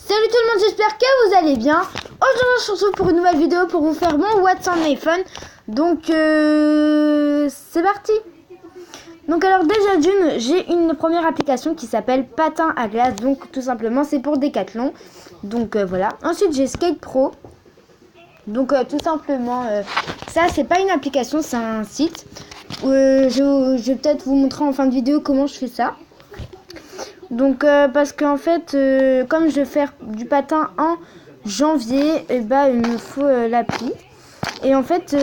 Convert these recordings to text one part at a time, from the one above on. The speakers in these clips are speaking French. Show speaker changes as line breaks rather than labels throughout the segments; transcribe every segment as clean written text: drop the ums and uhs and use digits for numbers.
Salut tout le monde, j'espère que vous allez bien. Aujourd'hui on se retrouve pour une nouvelle vidéo pour vous faire mon What's on iPhone. Donc c'est parti. Donc alors déjà d'une, j'ai une première application qui s'appelle Patin à glace. Donc tout simplement c'est pour Decathlon. Donc voilà. Ensuite j'ai Skate Pro. Donc tout simplement ça c'est pas une application, c'est un site. Je vais peut-être vous montrer en fin de vidéo comment je fais ça. Donc parce qu'en fait comme je vais faire du patin en janvier, il me faut l'appli. Et en fait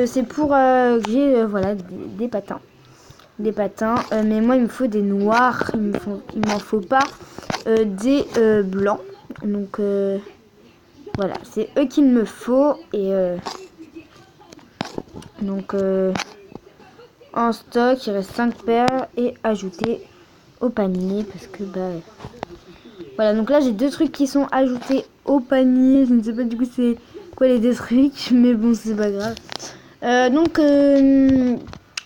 c'est pour que j'ai voilà des patins. Mais moi il me faut des noirs, il m'en faut pas des blancs. Donc voilà, c'est eux qu'il me faut. Et donc en stock il reste 5 paires et ajouter au panier parce que voilà, donc là j'ai deux trucs qui sont ajoutés au panier. Je ne sais pas du coup c'est quoi les deux trucs, mais bon c'est pas grave.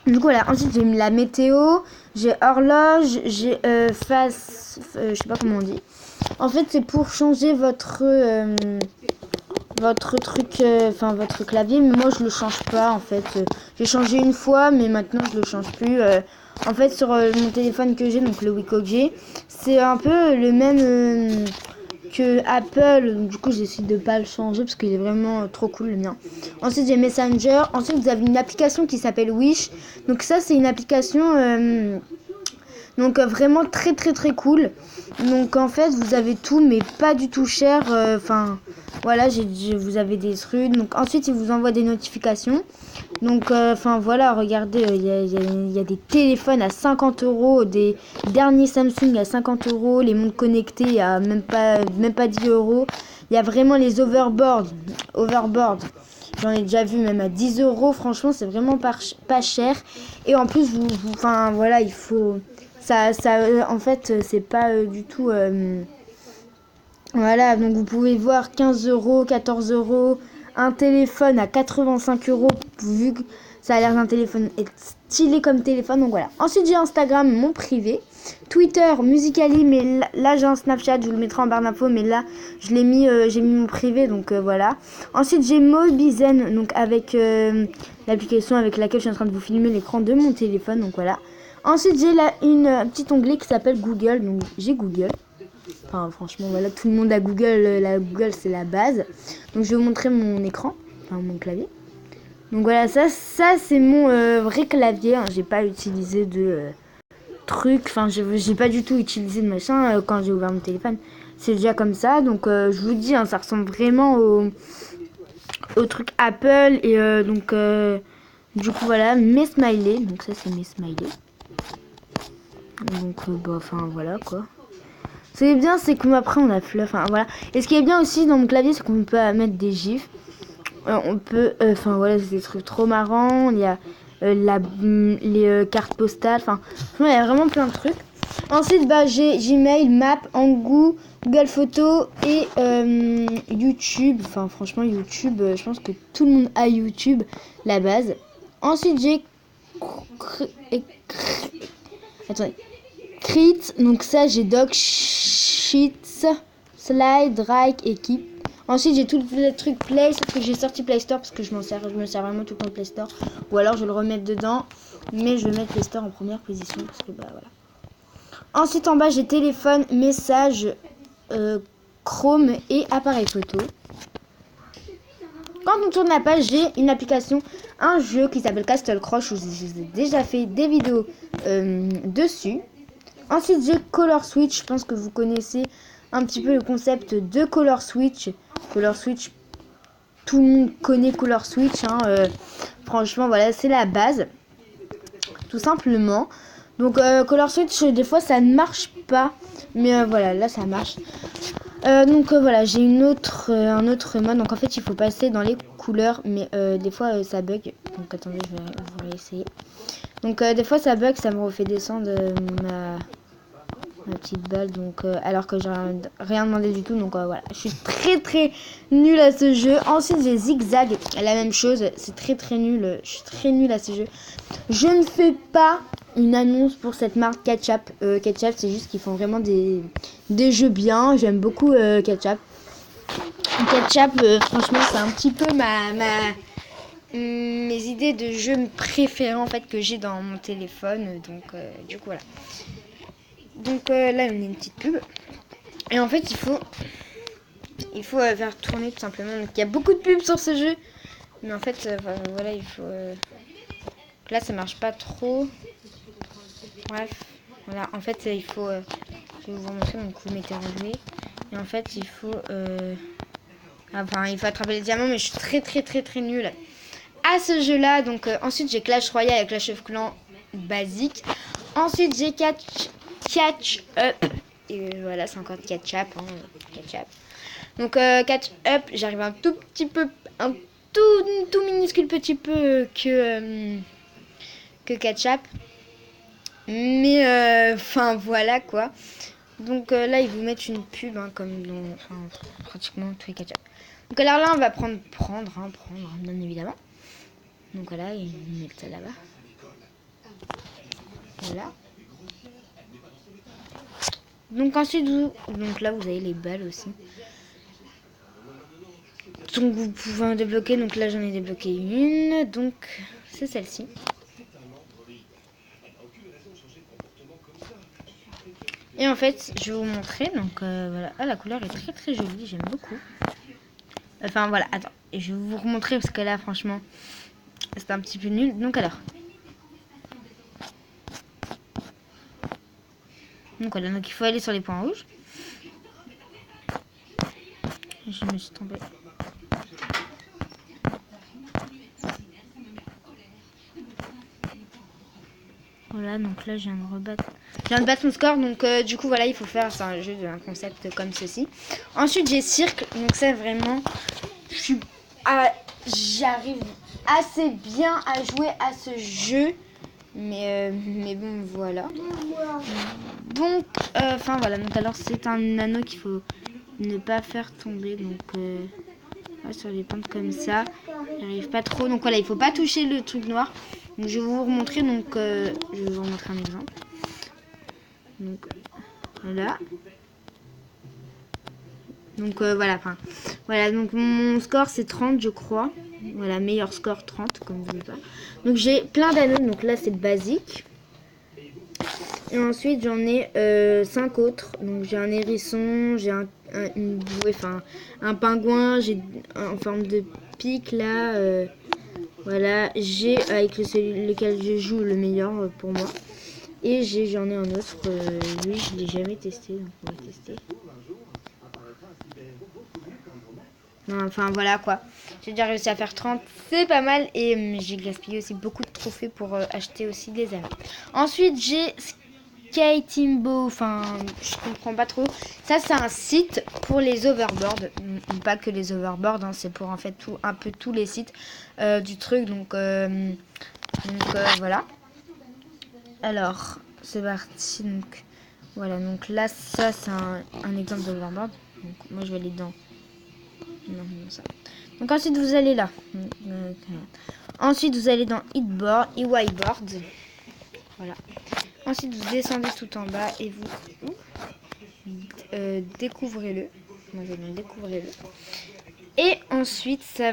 Du coup voilà, ensuite j'ai mis la météo, j'ai horloge, j'ai face, je sais pas comment on dit. En fait c'est pour changer votre truc, votre clavier, mais moi je le change pas en fait. J'ai changé une fois, mais maintenant je le change plus. En fait sur mon téléphone que j'ai, donc le Wiko que j'ai, c'est un peu le même que Apple. Donc, du coup j'essaie de pas le changer parce qu'il est vraiment trop cool le mien. Ensuite j'ai Messenger. Ensuite vous avez une application qui s'appelle Wish. Donc ça c'est une application donc vraiment très cool. Donc en fait vous avez tout mais pas du tout cher. Voilà, vous avez des trucs. Donc ensuite il vous envoie des notifications. Donc voilà, regardez, il y a des téléphones à 50 €, des derniers Samsung à 50 €, les montres connectées à même pas 10 €. Il y a vraiment les overboard. J'en ai déjà vu même à 10 €. Franchement c'est vraiment pas cher. Et en plus voilà, il faut ça en fait c'est pas du tout voilà, donc vous pouvez voir 15 €, 14 €, un téléphone à 85 €, vu que ça a l'air d'un téléphone stylé comme téléphone. Donc voilà. Ensuite j'ai Instagram, mon privé, Twitter, Musical.ly, mais là j'ai un Snapchat, je vous le mettrai en barre d'infos, mais là je l'ai mis, j'ai mis mon privé, donc voilà. Ensuite j'ai Mobizen, donc avec l'application avec laquelle je suis en train de vous filmer l'écran de mon téléphone, donc voilà. Ensuite j'ai une petite onglet qui s'appelle Google, donc j'ai Google. Enfin franchement voilà, tout le monde a Google, la Google c'est la base. Donc je vais vous montrer mon écran, mon clavier. Donc voilà, ça c'est mon vrai clavier, hein. J'ai pas utilisé de truc, j'ai pas du tout utilisé de machin quand j'ai ouvert mon téléphone. C'est déjà comme ça, donc je vous dis, ça ressemble vraiment au truc Apple. Et du coup voilà, mes smileys, donc ça c'est mes smileys. Donc voilà quoi. Ce qui est bien, c'est qu'après on a fluff, voilà. Et ce qui est bien aussi dans mon clavier, c'est qu'on peut mettre des gifs. On peut, voilà, c'est des trucs trop marrants. Il y a les cartes postales, il y a vraiment plein de trucs. Ensuite, j'ai Gmail, Map, Angu, Google Photos et YouTube. Franchement, YouTube, je pense que tout le monde a YouTube, la base. Ensuite, j'ai Crit, donc ça j'ai Doc, Sheets, Slide, Drake et Keep. Ensuite j'ai tout le truc Play, sauf que j'ai sorti Play Store parce que je me sers vraiment tout le temps de Play Store. Ou alors je vais le remettre dedans, mais je vais mettre Play Store en première position parce que voilà. Ensuite en bas j'ai téléphone, message, Chrome et appareil photo. Quand on tourne la page, j'ai une application, un jeu qui s'appelle Castle Crush où j'ai déjà fait des vidéos dessus. Ensuite j'ai Color Switch, je pense que vous connaissez un petit peu le concept de Color Switch. Color Switch, tout le monde connaît Color Switch, franchement voilà, c'est la base, tout simplement. Donc Color Switch, des fois ça ne marche pas, mais voilà, là ça marche. Voilà, j'ai un autre mode, donc en fait il faut passer dans les couleurs, mais des fois ça bug, donc attendez, je vais vous réessayer. Donc des fois ça bug, ça me refait descendre ma petite balle, donc alors que j'ai rien demandé du tout, donc voilà, je suis très nulle à ce jeu. Ensuite j'ai Zigzag, la même chose, c'est très nul, je suis très nulle à ce jeu. Je ne fais pas une annonce pour cette marque Ketchup. Ketchup, c'est juste qu'ils font vraiment des des jeux bien. J'aime beaucoup Ketchup. Ketchup, franchement, c'est un petit peu mes idées de jeux préférés en fait que j'ai dans mon téléphone. Donc, du coup, voilà. Donc là, on a une petite pub. Et en fait, il faut faire tourner tout simplement. Donc, il y a beaucoup de pubs sur ce jeu. Mais en fait, voilà, il faut... Là, ça marche pas trop. Bref, voilà. En fait, il faut... je vais vous montrer. Donc, vous mettez en jouer. Et en fait, il faut... Enfin, il faut attraper les diamants. Mais je suis très nulle à ce jeu-là. Donc, ensuite, j'ai Clash Royale et Clash of Clans basique. Ensuite, j'ai Catch Up. Et voilà, c'est encore Ketchup. Hein, Ketchup. Donc, Catch Up, j'arrive un tout petit peu... Un tout minuscule petit peu que Ketchup. Mais, enfin, voilà quoi. Donc, là, ils vous mettent une pub, hein, comme dans pratiquement tous les Ketchup. Donc, alors là, on va prendre, bien évidemment. Donc, voilà, ils mettent ça là-bas. Voilà. Donc ensuite, donc là, vous avez les balles aussi. Donc vous pouvez en débloquer. Donc là, j'en ai débloqué une. Donc c'est celle-ci. Et en fait, je vais vous montrer. Donc voilà, ah, la couleur est très jolie. J'aime beaucoup. Enfin voilà, attends. Et je vais vous remontrer parce que là, franchement, c'est un petit peu nul. Donc alors. Donc voilà, donc il faut aller sur les points rouges. Je me suis tombée. Voilà, donc là, je viens de battre mon score. Donc, du coup, voilà, il faut faire... C'est un jeu d'un concept comme ceci. Ensuite, j'ai Cirque. Donc, c'est vraiment... J'arrive assez bien à jouer à ce jeu. Mais bon, voilà. Donc, enfin, voilà. Donc, alors, c'est un anneau qu'il faut ne pas faire tomber. Donc, sur les pentes comme ça. J'arrive pas trop. Donc, voilà, il faut pas toucher le truc noir. Donc, je vais vous remontrer. Donc, je vais vous remontrer un exemple. Donc, voilà. Donc, voilà. Enfin, voilà. Donc, mon score, c'est 30, je crois. Voilà, meilleur score 30, comme vous voulez pas. Donc, j'ai plein d'anneaux. Donc, là, c'est le basique. Et ensuite, j'en ai 5 autres. Donc, j'ai un hérisson, j'ai un pingouin, j'ai en forme de pic, là. Voilà, j'ai avec lequel je joue le meilleur pour moi. Et j'en ai un autre, lui je l'ai jamais testé, donc on va tester. Non, enfin voilà quoi, j'ai déjà réussi à faire 30, c'est pas mal. Et j'ai gaspillé aussi beaucoup de trophées pour acheter aussi des armes. Ensuite j'ai Skatimbo, enfin je comprends pas trop. Ça c'est un site pour les overboards, pas que les overboards, hein, c'est pour en fait un peu tous les sites du truc. Donc voilà. Alors c'est parti. Donc voilà, donc là ça c'est un exemple d'overboard. Donc moi je vais aller dans ça. Donc ensuite vous allez là. Ensuite vous allez dans Hitboard, EYboard. Voilà. Ensuite vous descendez tout en bas et vous découvrez-le. Moi je vais découvrir-le. Et ensuite ça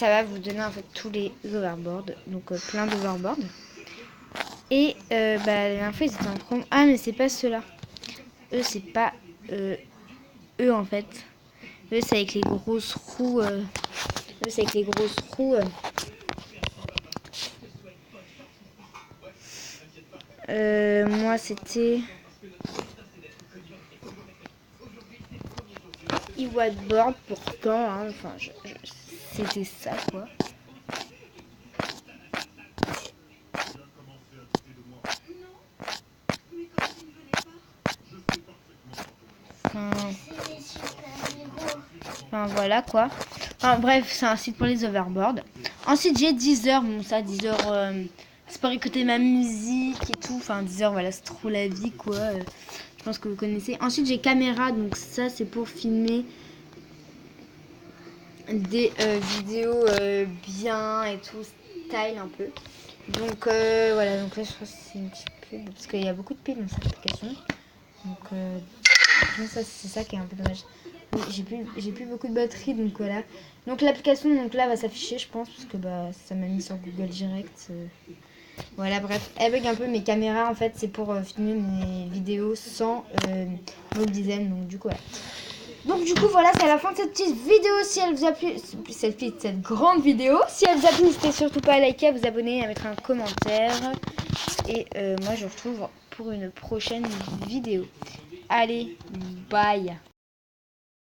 va vous donner en fait tous les overboards. Donc plein d'overboards. Et la dernière fois ils étaient en promo. Ah mais c'est pas ceux-là. Eux c'est pas eux en fait. Eux c'est avec les grosses roues. Moi c'était e-whiteboard pourtant, hein. Enfin c'était ça quoi. Enfin voilà quoi. Enfin bref, c'est un site pour les overboards. Ensuite j'ai Deezer. Bon ça Deezer c'est pour écouter ma musique et tout. Enfin Deezer voilà, c'est trop la vie quoi. Je pense que vous connaissez. Ensuite j'ai Caméra. Donc ça c'est pour filmer des vidéos bien et tout, style un peu. Donc voilà, donc là je crois que c'est une petite pub parce qu'il y a beaucoup de pubs dans cette application. Donc Franchement, ça, c'est ça qui est un peu dommage. J'ai plus beaucoup de batterie, donc voilà. Donc l'application, donc là, va s'afficher, je pense, parce que bah, ça m'a mis sur Google Direct. Voilà, bref, elle bug un peu. Mes caméras, en fait, c'est pour filmer mes vidéos sans Mobizen, donc du coup, voilà. Donc du coup voilà, c'est la fin de cette petite vidéo. Si elle vous a plu, cette grande vidéo, si elle vous a plu, n'hésitez surtout pas à liker, à vous abonner, à mettre un commentaire. Et moi je vous retrouve pour une prochaine vidéo. Allez, bye.